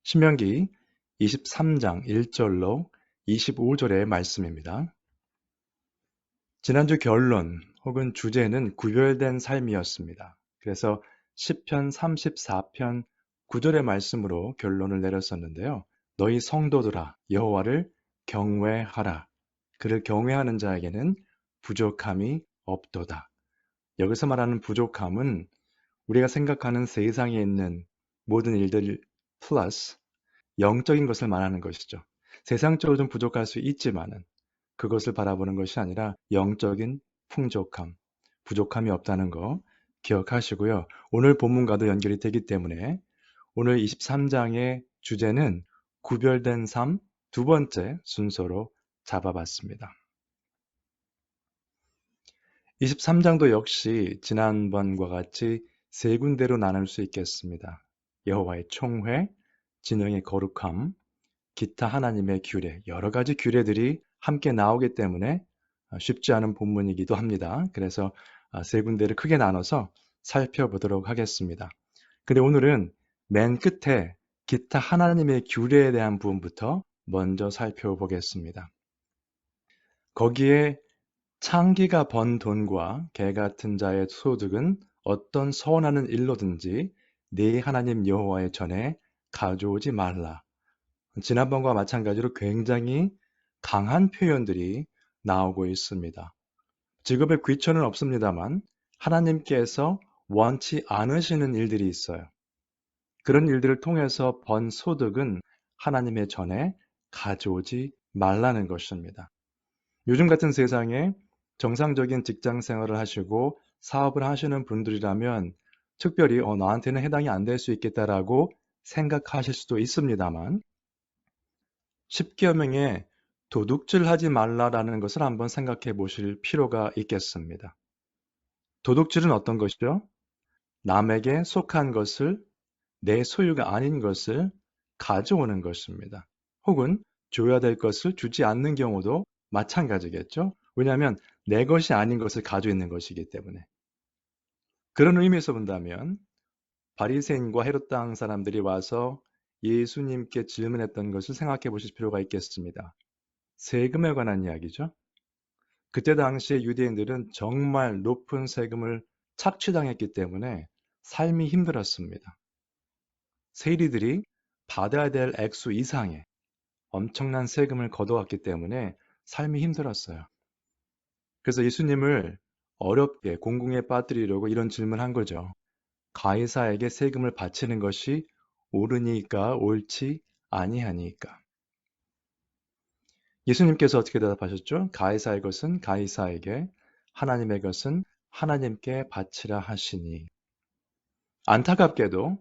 신명기 23장 1절로 25절의 말씀입니다. 지난주 결론 혹은 주제는 구별된 삶이었습니다. 그래서 시편 34편 9절의 말씀으로 결론을 내렸었는데요. 너희 성도들아 여호와를 경외하라. 그를 경외하는 자에게는 부족함이 없도다. 여기서 말하는 부족함은 우리가 생각하는 세상에 있는 모든 일들 플러스 영적인 것을 말하는 것이죠. 세상적으로 좀 부족할 수 있지만은 그것을 바라보는 것이 아니라 영적인 풍족함, 부족함이 없다는 거 기억하시고요. 오늘 본문과도 연결이 되기 때문에 오늘 23장의 주제는 구별된 삶 두 번째 순서로 잡아봤습니다. 23장도 역시 지난번과 같이 세 군데로 나눌 수 있겠습니다. 여호와의 총회, 진영의 거룩함, 기타 하나님의 규례, 여러 가지 규례들이 함께 나오기 때문에 쉽지 않은 본문이기도 합니다. 그래서 세 군데를 크게 나눠서 살펴보도록 하겠습니다. 근데 오늘은 맨 끝에 기타 하나님의 규례에 대한 부분부터 먼저 살펴보겠습니다. 거기에 창기가 번 돈과 개 같은 자의 소득은 어떤 서원하는 일로든지 네 하나님 여호와의 전에 가져오지 말라. 지난번과 마찬가지로 굉장히 강한 표현들이 나오고 있습니다. 직업에 귀천은 없습니다만 하나님께서 원치 않으시는 일들이 있어요. 그런 일들을 통해서 번 소득은 하나님의 전에 가져오지 말라는 것입니다. 요즘 같은 세상에 정상적인 직장 생활을 하시고 사업을 하시는 분들이라면 특별히 나한테는 해당이 안 될 수 있겠다라고 생각하실 수도 있습니다만 10계명에 도둑질하지 말라라는 것을 한번 생각해 보실 필요가 있겠습니다. 도둑질은 어떤 것이죠? 남에게 속한 것을 내 소유가 아닌 것을 가져오는 것입니다. 혹은 줘야 될 것을 주지 않는 경우도 마찬가지겠죠. 왜냐하면 내 것이 아닌 것을 가지고 있는 것이기 때문에. 그런 의미에서 본다면 바리새인과 헤롯 땅 사람들이 와서 예수님께 질문했던 것을 생각해 보실 필요가 있겠습니다. 세금에 관한 이야기죠. 그때 당시에 유대인들은 정말 높은 세금을 착취당했기 때문에 삶이 힘들었습니다. 세리들이 받아야 될 액수 이상의 엄청난 세금을 걷어왔기 때문에 삶이 힘들었어요. 그래서 예수님을 어렵게 공궁에 빠뜨리려고 이런 질문을 한 거죠. 가이사에게 세금을 바치는 것이 옳으니까 옳지 아니하니까. 예수님께서 어떻게 대답하셨죠? 가이사의 것은 가이사에게, 하나님의 것은 하나님께 바치라 하시니. 안타깝게도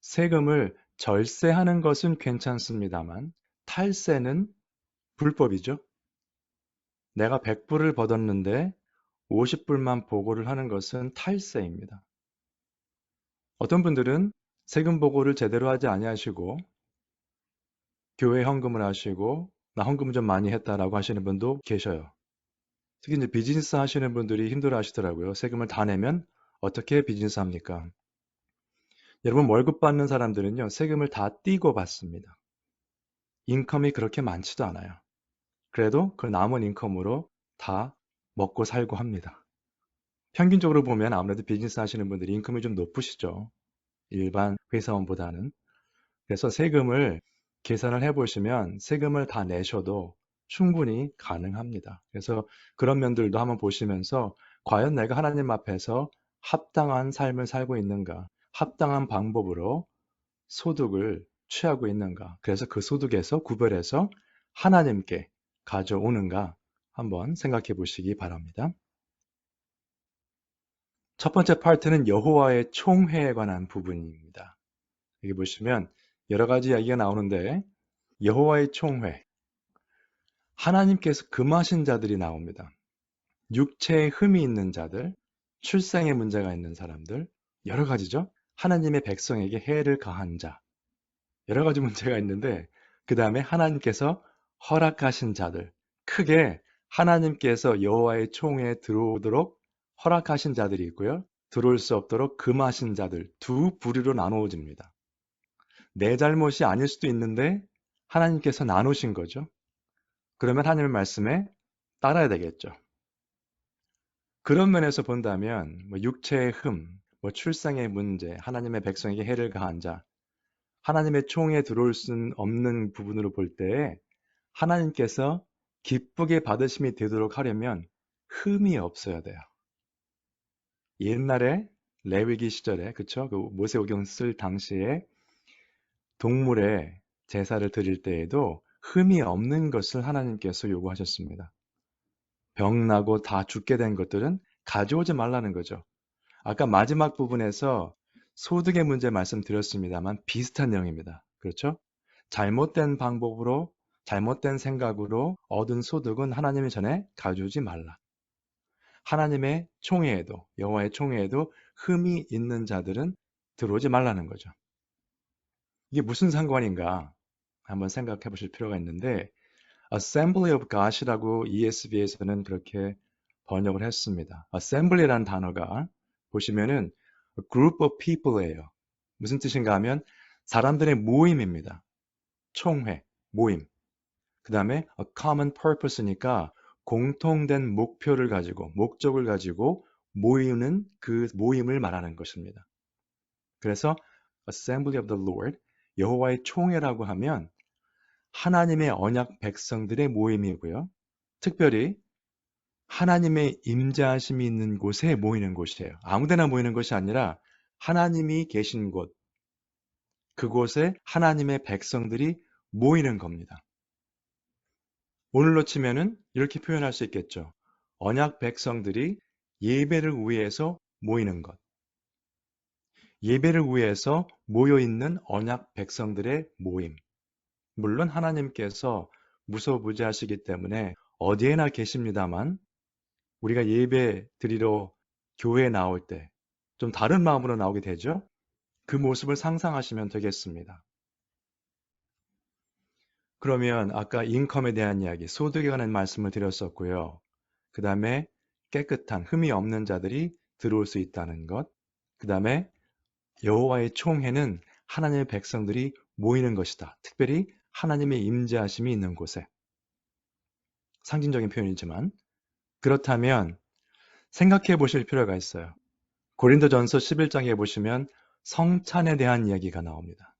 세금을 절세하는 것은 괜찮습니다만 탈세는 불법이죠. 내가 100불을 벌었는데 50불만 보고를 하는 것은 탈세입니다. 어떤 분들은 세금 보고를 제대로 하지 아니하시고 교회 헌금을 하시고 나 헌금 좀 많이 했다라고 하시는 분도 계셔요. 특히 이제 비즈니스 하시는 분들이 힘들어 하시더라고요. 세금을 다 내면 어떻게 비즈니스 합니까? 여러분 월급 받는 사람들은요. 세금을 다 떼고 받습니다. 인컴이 그렇게 많지도 않아요. 그래도 그 남은 인컴으로 다 먹고 살고 합니다. 평균적으로 보면 아무래도 비즈니스 하시는 분들이 인컴이 좀 높으시죠. 일반 회사원보다는. 그래서 세금을 계산을 해보시면 세금을 다 내셔도 충분히 가능합니다. 그래서 그런 면들도 한번 보시면서 과연 내가 하나님 앞에서 합당한 삶을 살고 있는가, 합당한 방법으로 소득을 취하고 있는가, 그래서 그 소득에서 구별해서 하나님께 가져오는가 한번 생각해 보시기 바랍니다. 첫 번째 파트는 여호와의 총회에 관한 부분입니다. 여기 보시면 여러 가지 이야기가 나오는데 여호와의 총회, 하나님께서 금하신 자들이 나옵니다. 육체에 흠이 있는 자들, 출생에 문제가 있는 사람들, 여러 가지죠. 하나님의 백성에게 해를 가한 자, 여러 가지 문제가 있는데 그 다음에 하나님께서 허락하신 자들, 크게 하나님께서 여호와의 총회에 들어오도록 허락하신 자들이 있고요. 들어올 수 없도록 금하신 자들 두 부류로 나누어집니다. 내 잘못이 아닐 수도 있는데 하나님께서 나누신 거죠. 그러면 하나님의 말씀에 따라야 되겠죠. 그런 면에서 본다면 육체의 흠, 출생의 문제, 하나님의 백성에게 해를 가한 자, 하나님의 총에 들어올 수 없는 부분으로 볼 때에 하나님께서 기쁘게 받으심이 되도록 하려면 흠이 없어야 돼요. 옛날에 레위기 시절에 그쵸? 그 모세오경 쓸 당시에 동물의 제사를 드릴 때에도 흠이 없는 것을 하나님께서 요구하셨습니다. 병나고 다 죽게 된 것들은 가져오지 말라는 거죠. 아까 마지막 부분에서 소득의 문제 말씀드렸습니다만 비슷한 내용입니다. 그렇죠? 잘못된 방법으로, 잘못된 생각으로 얻은 소득은 하나님의 전에 가져오지 말라. 하나님의 총회에도, 여호와의 총회에도 흠이 있는 자들은 들어오지 말라는 거죠. 이게 무슨 상관인가 한번 생각해 보실 필요가 있는데 Assembly of God이라고 ESV에서는 그렇게 번역을 했습니다. Assembly라는 단어가 보시면은 a group of people예요. 무슨 뜻인가 하면 사람들의 모임입니다. 총회, 모임. 그 다음에 a common purpose니까 공통된 목표를 가지고, 목적을 가지고 모이는 그 모임을 말하는 것입니다. 그래서 Assembly of the Lord, 여호와의 총회라고 하면 하나님의 언약 백성들의 모임이고요. 특별히 하나님의 임재하심이 있는 곳에 모이는 곳이에요. 아무데나 모이는 것이 아니라 하나님이 계신 곳, 그곳에 하나님의 백성들이 모이는 겁니다. 오늘로 치면은 이렇게 표현할 수 있겠죠. 언약 백성들이 예배를 위해서 모이는 것. 예배를 위해서 모여있는 언약 백성들의 모임. 물론 하나님께서 무소부지하시기 때문에 어디에나 계십니다만 우리가 예배 드리러 교회에 나올 때 좀 다른 마음으로 나오게 되죠. 그 모습을 상상하시면 되겠습니다. 그러면 아까 인컴에 대한 이야기, 소득에 관한 말씀을 드렸었고요. 그 다음에 깨끗한 흠이 없는 자들이 들어올 수 있다는 것. 그 다음에 여호와의 총회는 하나님의 백성들이 모이는 것이다. 특별히 하나님의 임재하심이 있는 곳에. 상징적인 표현이지만 그렇다면 생각해 보실 필요가 있어요. 고린도전서 11장에 보시면 성찬에 대한 이야기가 나옵니다.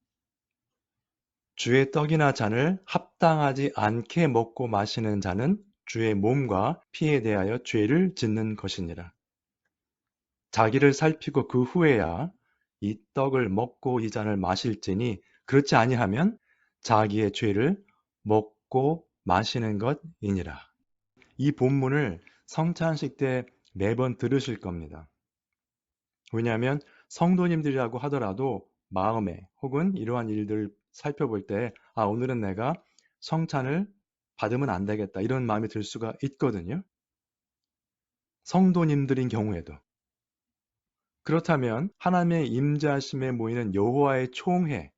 주의 떡이나 잔을 합당하지 않게 먹고 마시는 자는 주의 몸과 피에 대하여 죄를 짓는 것이니라. 자기를 살피고 그 후에야 이 떡을 먹고 이 잔을 마실지니 그렇지 아니하면 자기의 죄를 먹고 마시는 것이니라. 이 본문을 성찬식 때 매번 들으실 겁니다. 왜냐하면 성도님들이라고 하더라도 마음에 혹은 이러한 일들을 살펴볼 때 오늘은 내가 성찬을 받으면 안 되겠다 이런 마음이 들 수가 있거든요. 성도님들인 경우에도. 그렇다면 하나님의 임재하심에 모이는 여호와의 총회,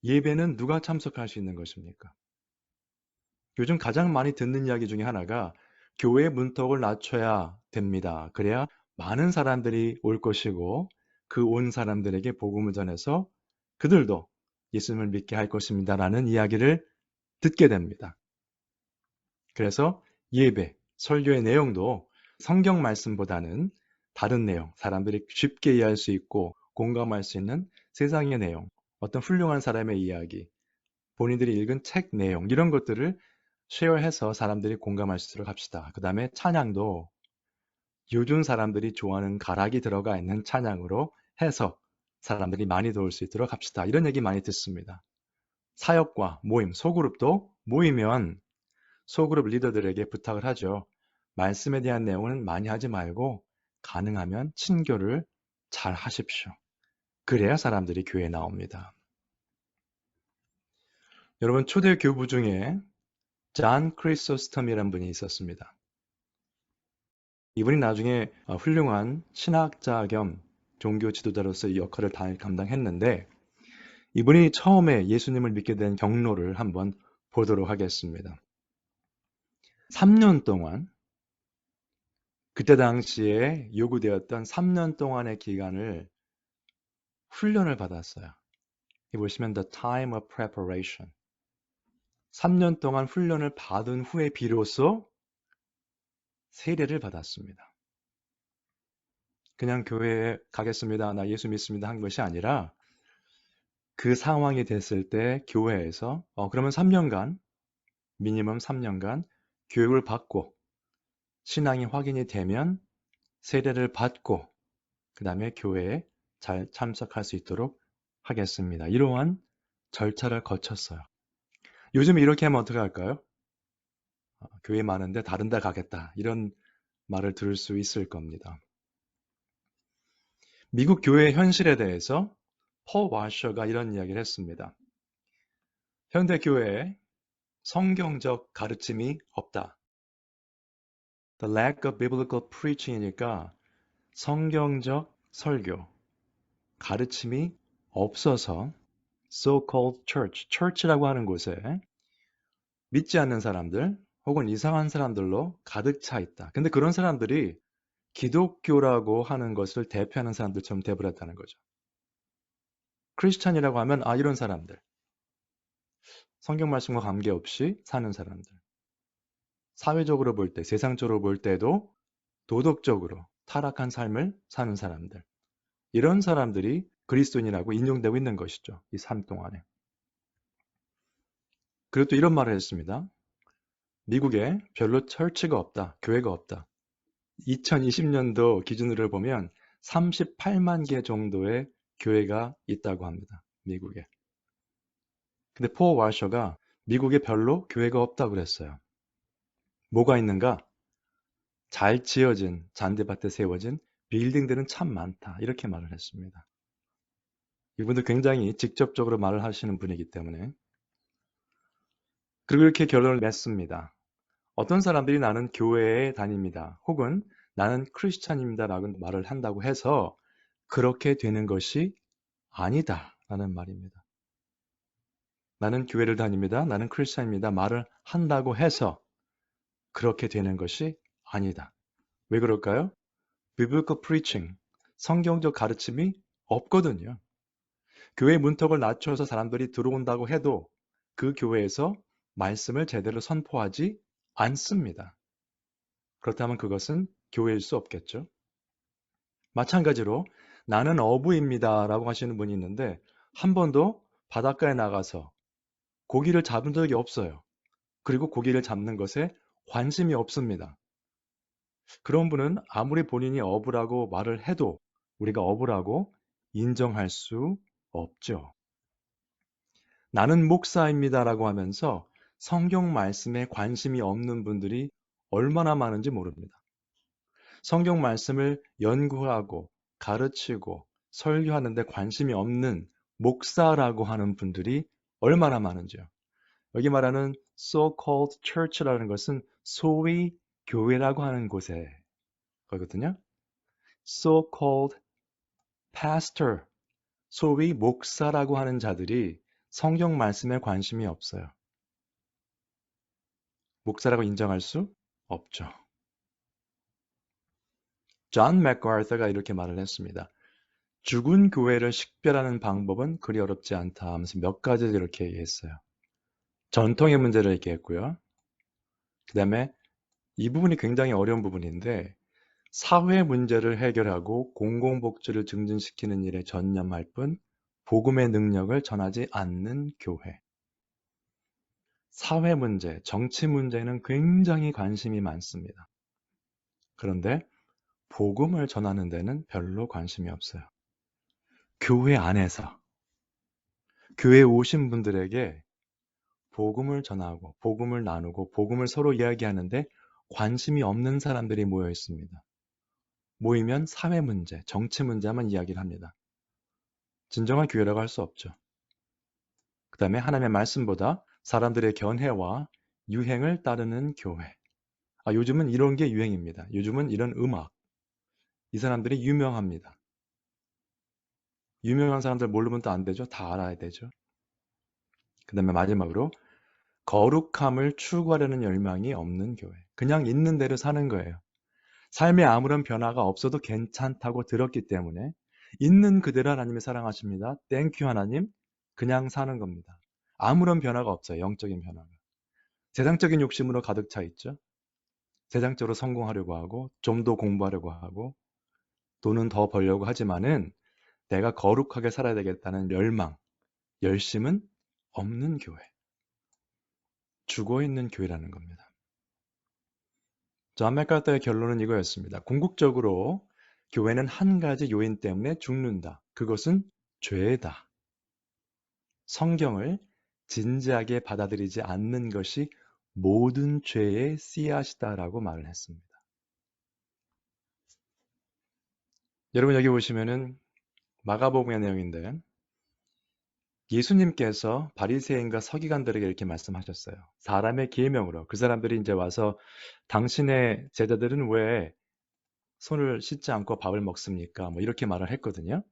예배는 누가 참석할 수 있는 것입니까? 요즘 가장 많이 듣는 이야기 중에 하나가 교회 문턱을 낮춰야 됩니다. 그래야 많은 사람들이 올 것이고 그 온 사람들에게 복음을 전해서 그들도 예수님을 믿게 할 것입니다. 라는 이야기를 듣게 됩니다. 그래서 예배, 설교의 내용도 성경 말씀보다는 다른 내용, 사람들이 쉽게 이해할 수 있고 공감할 수 있는 세상의 내용, 어떤 훌륭한 사람의 이야기, 본인들이 읽은 책 내용 이런 것들을 쉐어해서 사람들이 공감할 수 있도록 합시다. 그 다음에 찬양도 요즘 사람들이 좋아하는 가락이 들어가 있는 찬양으로 해서 사람들이 많이 들어올 수 있도록 합시다. 이런 얘기 많이 듣습니다. 사역과 모임, 소그룹도 모이면 소그룹 리더들에게 부탁을 하죠. 말씀에 대한 내용은 많이 하지 말고 가능하면 친교를 잘 하십시오. 그래야 사람들이 교회에 나옵니다. 여러분 초대 교부 중에 잔 크리소스텀이라는 분이 있었습니다. 이분이 나중에 훌륭한 신학자 겸 종교 지도자로서 이 역할을 감당했는데 이분이 처음에 예수님을 믿게 된 경로를 한번 보도록 하겠습니다. 3년 동안 그때 당시에 요구되었던 3년 동안의 기간을 훈련을 받았어요. 이 보시면 the time of preparation. 3년 동안 훈련을 받은 후에 비로소 세례를 받았습니다. 그냥 교회에 가겠습니다. 나 예수 믿습니다. 한 것이 아니라 그 상황이 됐을 때 교회에서 그러면 3년간 미니멈 3년간 교육을 받고 신앙이 확인이 되면 세례를 받고 그 다음에 교회에 잘 참석할 수 있도록 하겠습니다. 이러한 절차를 거쳤어요. 요즘 이렇게 하면 어떻게 할까요? 교회 많은데 다른 데 가겠다. 이런 말을 들을 수 있을 겁니다. 미국 교회의 현실에 대해서 폴 와셔가 이런 이야기를 했습니다. 현대 교회에 성경적 가르침이 없다. The lack of biblical preaching이니까 성경적 설교, 가르침이 없어서 so-called church라고 하는 곳에 믿지 않는 사람들 혹은 이상한 사람들로 가득 차 있다. 근데 그런 사람들이 기독교라고 하는 것을 대표하는 사람들처럼 돼버렸다는 거죠. 크리스찬이라고 하면 이런 사람들. 성경 말씀과 관계없이 사는 사람들. 사회적으로 볼 때, 세상적으로 볼 때도 도덕적으로 타락한 삶을 사는 사람들. 이런 사람들이 그리스도인이라고 인용되고 있는 것이죠. 이 삶 동안에. 그리고 또 이런 말을 했습니다. 미국에 별로 철치가 없다. 교회가 없다. 2020년도 기준으로 보면 38만 개 정도의 교회가 있다고 합니다. 미국에. 근데 폴 와셔가 미국에 별로 교회가 없다고 그랬어요. 뭐가 있는가? 잘 지어진 잔디밭에 세워진 빌딩들은 참 많다. 이렇게 말을 했습니다. 이분도 굉장히 직접적으로 말을 하시는 분이기 때문에. 그리고 이렇게 결론을 맺습니다. 어떤 사람들이 나는 교회에 다닙니다. 혹은 나는 크리스찬입니다. 라고 말을 한다고 해서 그렇게 되는 것이 아니다. 라는 말입니다. 나는 교회를 다닙니다. 나는 크리스찬입니다. 말을 한다고 해서 그렇게 되는 것이 아니다. 왜 그럴까요? biblical preaching, 성경적 가르침이 없거든요. 교회 문턱을 낮춰서 사람들이 들어온다고 해도 그 교회에서 말씀을 제대로 선포하지 않습니다. 그렇다면 그것은 교회일 수 없겠죠. 마찬가지로 나는 어부입니다 라고 하시는 분이 있는데 한 번도 바닷가에 나가서 고기를 잡은 적이 없어요. 그리고 고기를 잡는 것에 관심이 없습니다. 그런 분은 아무리 본인이 어부라고 말을 해도 우리가 어부라고 인정할 수 없죠. 나는 목사입니다라고 하면서 성경 말씀에 관심이 없는 분들이 얼마나 많은지 모릅니다. 성경 말씀을 연구하고 가르치고 설교하는데 관심이 없는 목사라고 하는 분들이 얼마나 많은지요. 여기 말하는 so-called church라는 것은 소위 교회라고 하는 곳에 거거든요. so-called pastor, 소위 목사라고 하는 자들이 성경 말씀에 관심이 없어요. 목사라고 인정할 수 없죠. 존 맥가르서가 이렇게 말을 했습니다. 죽은 교회를 식별하는 방법은 그리 어렵지 않다 하면서 몇 가지를 이렇게 얘기했어요. 전통의 문제를 얘기했고요. 그 다음에 이 부분이 굉장히 어려운 부분인데 사회 문제를 해결하고 공공복지를 증진시키는 일에 전념할 뿐 복음의 능력을 전하지 않는 교회. 사회 문제, 정치 문제는 굉장히 관심이 많습니다. 그런데 복음을 전하는 데는 별로 관심이 없어요. 교회 안에서 교회에 오신 분들에게 복음을 전하고 복음을 나누고 복음을 서로 이야기하는데 관심이 없는 사람들이 모여 있습니다. 모이면 사회 문제, 정치 문제만 이야기를 합니다. 진정한 교회라고 할 수 없죠. 그 다음에 하나님의 말씀보다 사람들의 견해와 유행을 따르는 교회. 요즘은 이런 게 유행입니다. 요즘은 이런 음악. 이 사람들이 유명합니다. 유명한 사람들 모르면 또 안 되죠. 다 알아야 되죠. 그 다음에 마지막으로 거룩함을 추구하려는 열망이 없는 교회. 그냥 있는 대로 사는 거예요. 삶에 아무런 변화가 없어도 괜찮다고 들었기 때문에 있는 그대로 하나님이 사랑하십니다. 땡큐 하나님. 그냥 사는 겁니다. 아무런 변화가 없어요. 영적인 변화가. 세상적인 욕심으로 가득 차 있죠. 세상적으로 성공하려고 하고 좀 더 공부하려고 하고 돈은 더 벌려고 하지만은 내가 거룩하게 살아야 되겠다는 열망, 열심은 없는 교회. 죽어있는 교회라는 겁니다. 존 맥카터의 결론은 이거였습니다. 궁극적으로 교회는 한 가지 요인 때문에 죽는다. 그것은 죄다. 성경을 진지하게 받아들이지 않는 것이 모든 죄의 씨앗이다라고 말을 했습니다. 여러분 여기 보시면은 마가복음의 내용인데 예수님께서 바리새인과 서기관들에게 이렇게 말씀하셨어요. 사람의 계명으로 그 사람들이 이제 와서 당신의 제자들은 왜 손을 씻지 않고 밥을 먹습니까? 뭐 이렇게 말을 했거든요.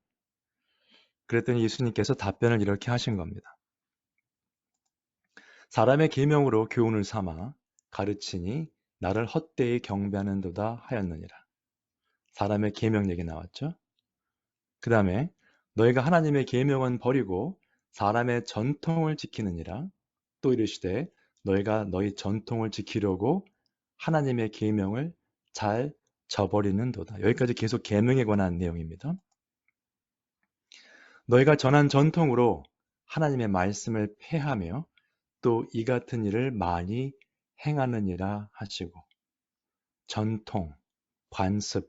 그랬더니 예수님께서 답변을 이렇게 하신 겁니다. 사람의 계명으로 교훈을 삼아 가르치니 나를 헛되이 경배하는도다 하였느니라. 사람의 계명 얘기 나왔죠. 그 다음에 너희가 하나님의 계명은 버리고 사람의 전통을 지키느니라. 또 이르시되 너희가 너희 전통을 지키려고 하나님의 계명을 잘 저버리는도다. 여기까지 계속 계명에 관한 내용입니다. 너희가 전한 전통으로 하나님의 말씀을 폐하며 또 이 같은 일을 많이 행하느니라 하시고 전통, 관습,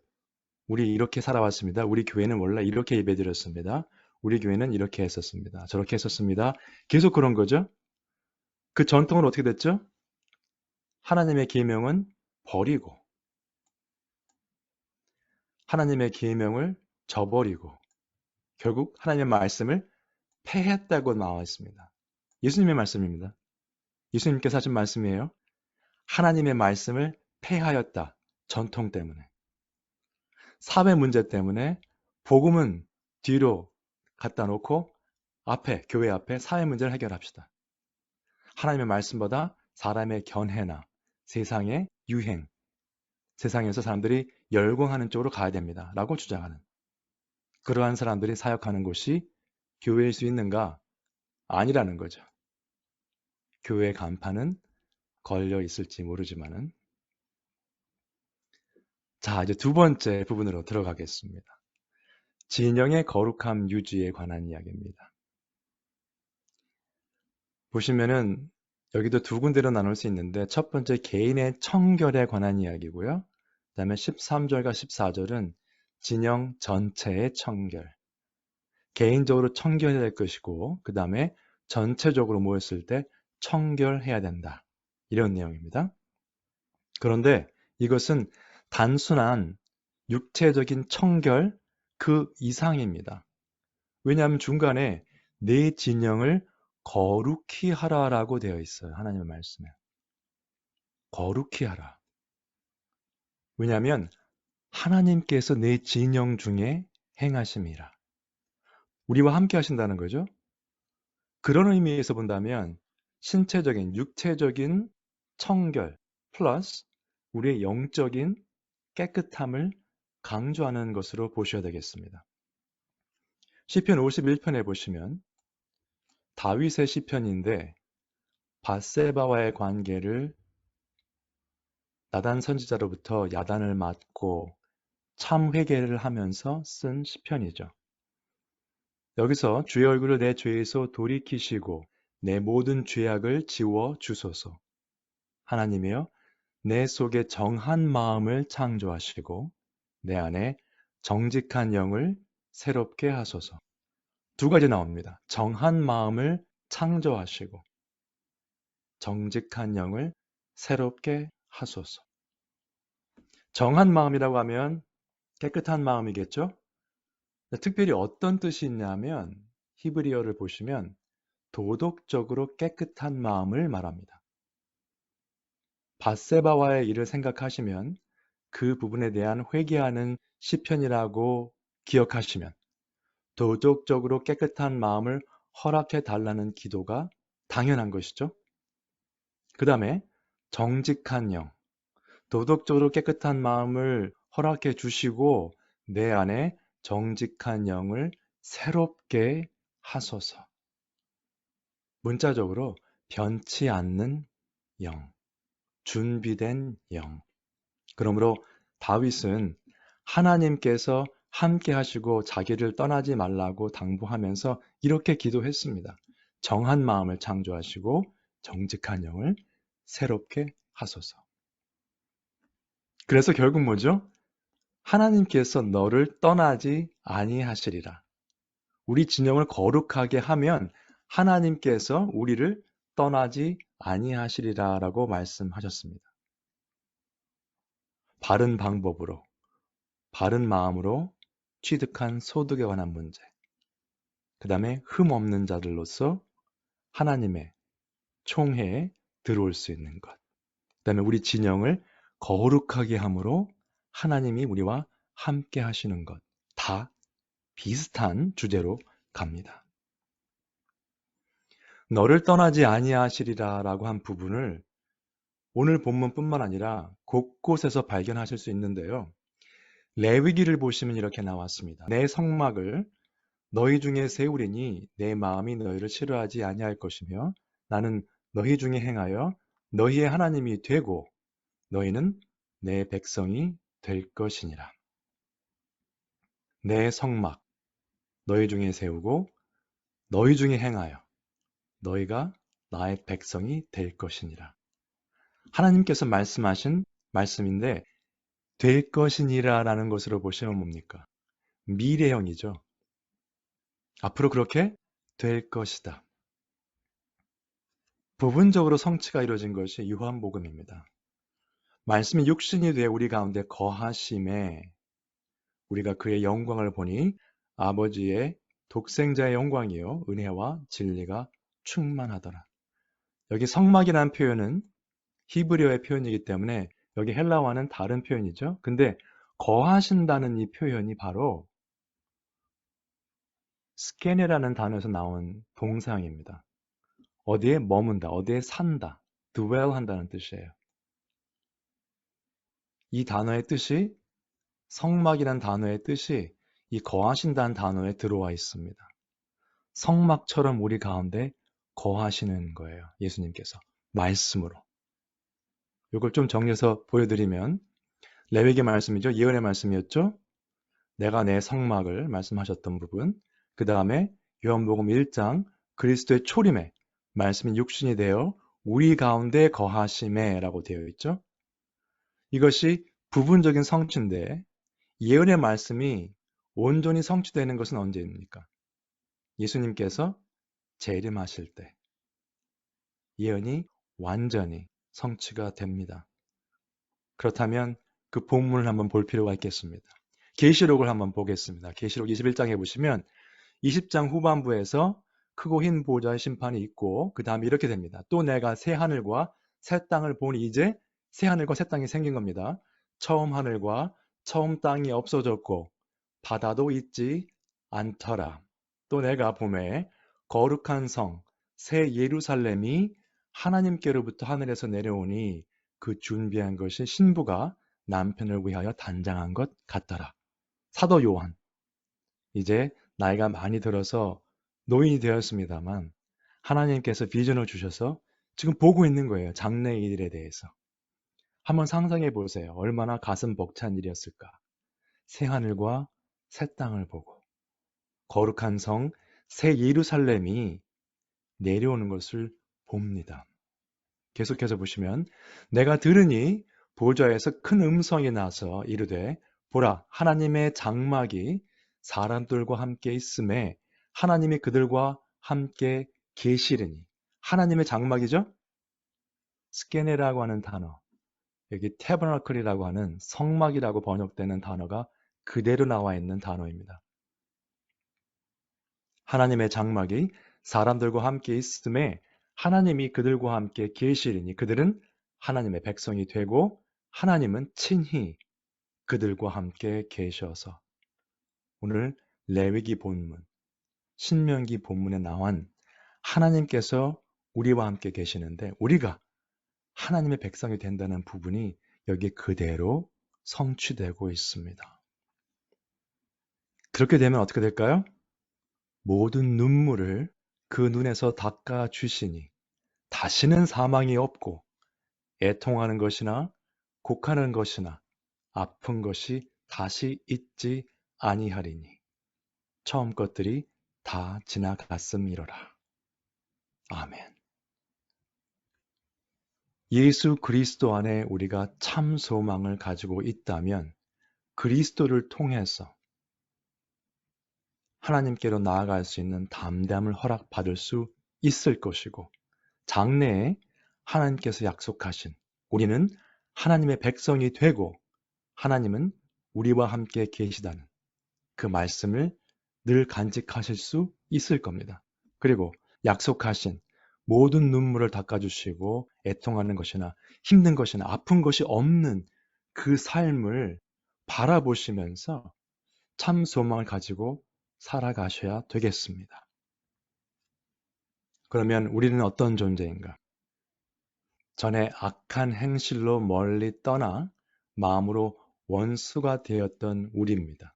우리 이렇게 살아왔습니다. 우리 교회는 원래 이렇게 예배드렸습니다. 우리 교회는 이렇게 했었습니다. 저렇게 했었습니다. 계속 그런 거죠. 그 전통은 어떻게 됐죠? 하나님의 계명은 버리고 하나님의 계명을 저버리고 결국 하나님의 말씀을 폐했다고 나와 있습니다. 예수님의 말씀입니다. 예수님께서 하신 말씀이에요. 하나님의 말씀을 폐하였다. 전통 때문에. 사회 문제 때문에 복음은 뒤로 갖다 놓고 앞에, 교회 앞에 사회 문제를 해결합시다. 하나님의 말씀보다 사람의 견해나 세상의 유행, 세상에서 사람들이 열광하는 쪽으로 가야 됩니다. 라고 주장하는 그러한 사람들이 사역하는 곳이 교회일 수 있는가? 아니라는 거죠. 교회 간판은 걸려 있을지 모르지만은 자, 이제 두 번째 부분으로 들어가겠습니다. 진영의 거룩함 유지에 관한 이야기입니다. 보시면은 여기도 두 군데로 나눌 수 있는데 첫 번째 개인의 청결에 관한 이야기고요. 그 다음에 13절과 14절은 진영 전체의 청결. 개인적으로 청결해야 될 것이고 그 다음에 전체적으로 모였을 때 청결해야 된다. 이런 내용입니다. 그런데 이것은 단순한 육체적인 청결 그 이상입니다. 왜냐하면 중간에 내 진영을 거룩히 하라라고 되어 있어요. 하나님의 말씀에. 거룩히 하라. 왜냐하면 하나님께서 내 진영 중에 행하심이라. 우리와 함께 하신다는 거죠. 그런 의미에서 본다면 신체적인, 육체적인 청결 플러스 우리의 영적인 깨끗함을 강조하는 것으로 보셔야 되겠습니다. 시편 51편에 보시면 다윗의 시편인데 밧세바와의 관계를 나단 선지자로부터 야단을 맞고 참 회개를 하면서 쓴 시편이죠. 여기서 주의 얼굴을 내 죄에서 돌이키시고 내 모든 죄악을 지워 주소서. 하나님이여 내 속에 정한 마음을 창조하시고 내 안에 정직한 영을 새롭게 하소서. 두 가지 나옵니다. 정한 마음을 창조하시고 정직한 영을 새롭게 하소서. 정한 마음이라고 하면 깨끗한 마음이겠죠? 특별히 어떤 뜻이 있냐면 히브리어를 보시면 도덕적으로 깨끗한 마음을 말합니다. 밧세바와의 일을 생각하시면 그 부분에 대한 회개하는 시편이라고 기억하시면 도덕적으로 깨끗한 마음을 허락해 달라는 기도가 당연한 것이죠. 그 다음에 정직한 영, 도덕적으로 깨끗한 마음을 허락해 주시고 내 안에 정직한 영을 새롭게 하소서. 문자적으로 변치 않는 영, 준비된 영. 그러므로 다윗은 하나님께서 함께 하시고 자기를 떠나지 말라고 당부하면서 이렇게 기도했습니다. 정한 마음을 창조하시고 정직한 영을 새롭게 하소서. 그래서 결국 뭐죠? 하나님께서 너를 떠나지 아니하시리라. 우리 진영을 거룩하게 하면 하나님께서 우리를 떠나지 아니하시리라라고 말씀하셨습니다. 바른 방법으로, 바른 마음으로 취득한 소득에 관한 문제, 그 다음에 흠 없는 자들로서 하나님의 총회에 들어올 수 있는 것, 그 다음에 우리 진영을 거룩하게 함으로 하나님이 우리와 함께 하시는 것, 다 비슷한 주제로 갑니다. 너를 떠나지 아니하시리라 라고 한 부분을 오늘 본문뿐만 아니라 곳곳에서 발견하실 수 있는데요. 레위기를 보시면 이렇게 나왔습니다. 내 성막을 너희 중에 세우리니 내 마음이 너희를 싫어하지 아니할 것이며 나는 너희 중에 행하여 너희의 하나님이 되고 너희는 내 백성이 될 것이니라. 내 성막 너희 중에 세우고 너희 중에 행하여 너희가 나의 백성이 될 것이니라. 하나님께서 말씀하신 말씀인데 될 것이니라 라는 것으로 보시면 뭡니까? 미래형이죠. 앞으로 그렇게 될 것이다. 부분적으로 성취가 이루어진 것이 요한복음입니다. 말씀이 육신이 되어 우리 가운데 거하심에 우리가 그의 영광을 보니 아버지의 독생자의 영광이요 은혜와 진리가 충만하더라. 여기 성막이라는 표현은 히브리어의 표현이기 때문에 여기 헬라어와는 다른 표현이죠. 근데 거하신다는 이 표현이 바로 스케네라는 단어에서 나온 동사입니다. 어디에 머문다, 어디에 산다, dwell 한다는 뜻이에요. 이 단어의 뜻이 성막이라는 단어의 뜻이 이 거하신다는 단어에 들어와 있습니다. 성막처럼 우리 가운데 거하시는 거예요. 예수님께서 말씀으로. 이걸 좀 정리해서 보여드리면 레위기 말씀이죠. 예언의 말씀이었죠. 내가 내 성막을 말씀하셨던 부분. 그 다음에 요한복음 1장 그리스도의 초림에 말씀이 육신이 되어 우리 가운데 거하심에 라고 되어 있죠. 이것이 부분적인 성취인데 예언의 말씀이 온전히 성취되는 것은 언제입니까? 예수님께서 재림하실 때 예언이 완전히 성취가 됩니다. 그렇다면 그 본문을 한번 볼 필요가 있겠습니다. 계시록을 한번 보겠습니다. 계시록 21장에 보시면 20장 후반부에서 크고 흰 보좌의 심판이 있고 그 다음에 이렇게 됩니다. 또 내가 새 하늘과 새 땅을 보니 이제 새 하늘과 새 땅이 생긴 겁니다. 처음 하늘과 처음 땅이 없어졌고 바다도 있지 않더라. 또 내가 보매 거룩한 성, 새 예루살렘이 하나님께로부터 하늘에서 내려오니 그 준비한 것이 신부가 남편을 위하여 단장한 것 같더라. 사도 요한, 이제 나이가 많이 들어서 노인이 되었습니다만 하나님께서 비전을 주셔서 지금 보고 있는 거예요. 장래 일에 대해서. 한번 상상해 보세요. 얼마나 가슴 벅찬 일이었을까. 새 하늘과 새 땅을 보고 거룩한 성, 새 예루살렘이 내려오는 것을 봅니다. 계속해서 보시면 내가 들으니 보좌에서 큰 음성이 나서 이르되 보라 하나님의 장막이 사람들과 함께 있음에 하나님이 그들과 함께 계시리니 하나님의 장막이죠? 스케네라고 하는 단어 여기 태버너클이라고 하는 성막이라고 번역되는 단어가 그대로 나와 있는 단어입니다. 하나님의 장막이 사람들과 함께 있음에 하나님이 그들과 함께 계시리니 그들은 하나님의 백성이 되고 하나님은 친히 그들과 함께 계셔서 오늘 레위기 본문, 신명기 본문에 나온 하나님께서 우리와 함께 계시는데 우리가 하나님의 백성이 된다는 부분이 여기 그대로 성취되고 있습니다. 그렇게 되면 어떻게 될까요? 모든 눈물을 그 눈에서 닦아 주시니 다시는 사망이 없고 애통하는 것이나 곡하는 것이나 아픈 것이 다시 있지 아니하리니 처음 것들이 다 지나갔음이로라. 아멘. 예수 그리스도 안에 우리가 참 소망을 가지고 있다면 그리스도를 통해서 하나님께로 나아갈 수 있는 담대함을 허락받을 수 있을 것이고 장래에 하나님께서 약속하신 우리는 하나님의 백성이 되고 하나님은 우리와 함께 계시다는 그 말씀을 늘 간직하실 수 있을 겁니다. 그리고 약속하신 모든 눈물을 닦아주시고 애통하는 것이나 힘든 것이나 아픈 것이 없는 그 삶을 바라보시면서 참 소망을 가지고 살아가셔야 되겠습니다. 그러면 우리는 어떤 존재인가? 전에 악한 행실로 멀리 떠나 마음으로 원수가 되었던 우리입니다.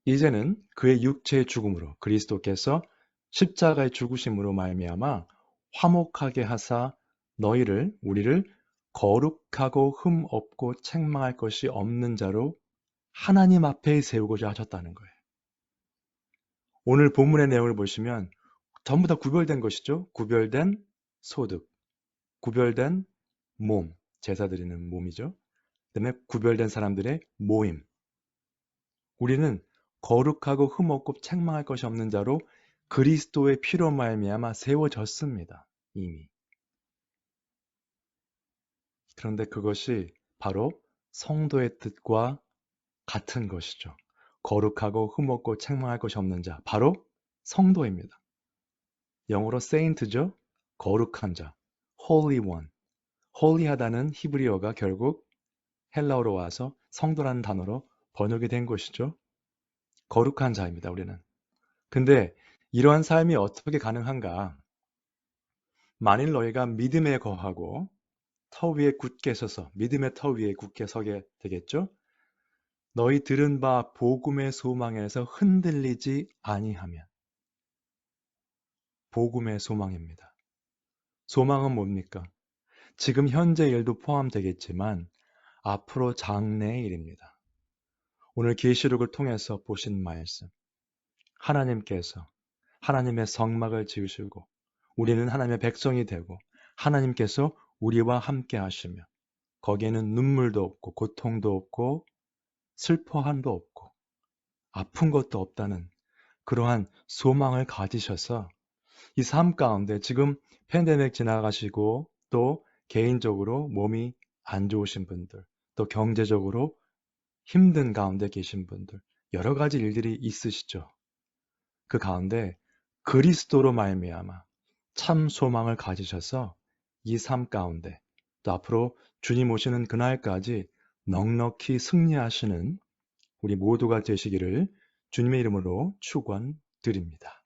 이제는 그의 육체의 죽음으로 그리스도께서 십자가의 죽으심으로 말미암아 화목하게 하사 우리를 거룩하고 흠 없고 책망할 것이 없는 자로 하나님 앞에 세우고자 하셨다는 거예요. 오늘 본문의 내용을 보시면 전부 다 구별된 것이죠. 구별된 소득, 구별된 몸, 제사 드리는 몸이죠. 그다음에 구별된 사람들의 모임. 우리는 거룩하고 흠없고 책망할 것이 없는 자로 그리스도의 피로 말미암아 세워졌습니다. 이미. 그런데 그것이 바로 성도의 뜻과 같은 것이죠. 거룩하고 흠없고 책망할 것이 없는 자, 바로 성도입니다. 영어로 saint죠. 거룩한 자, holy one. 홀리하다는 히브리어가 결국 헬라어로 와서 성도라는 단어로 번역이 된 것이죠. 거룩한 자입니다, 우리는. 근데 이러한 삶이 어떻게 가능한가? 만일 너희가 믿음에 거하고 터 위에 굳게 서서 믿음의 터 위에 굳게 서게 되겠죠? 너희 들은 바 복음의 소망에서 흔들리지 아니하면 복음의 소망입니다. 소망은 뭡니까? 지금 현재 일도 포함되겠지만 앞으로 장래의 일입니다. 오늘 계시록을 통해서 보신 말씀. 하나님께서 하나님의 성막을 지으시고 우리는 하나님의 백성이 되고 하나님께서 우리와 함께 하시며 거기에는 눈물도 없고 고통도 없고 슬퍼함도 없고 아픈 것도 없다는 그러한 소망을 가지셔서 이 삶 가운데 지금 팬데믹 지나가시고 또 개인적으로 몸이 안 좋으신 분들 또 경제적으로 힘든 가운데 계신 분들 여러 가지 일들이 있으시죠. 그 가운데 그리스도로 말미암아 참 소망을 가지셔서 이 삶 가운데 또 앞으로 주님 오시는 그날까지 넉넉히 승리하시는 우리 모두가 되시기를 주님의 이름으로 축원드립니다.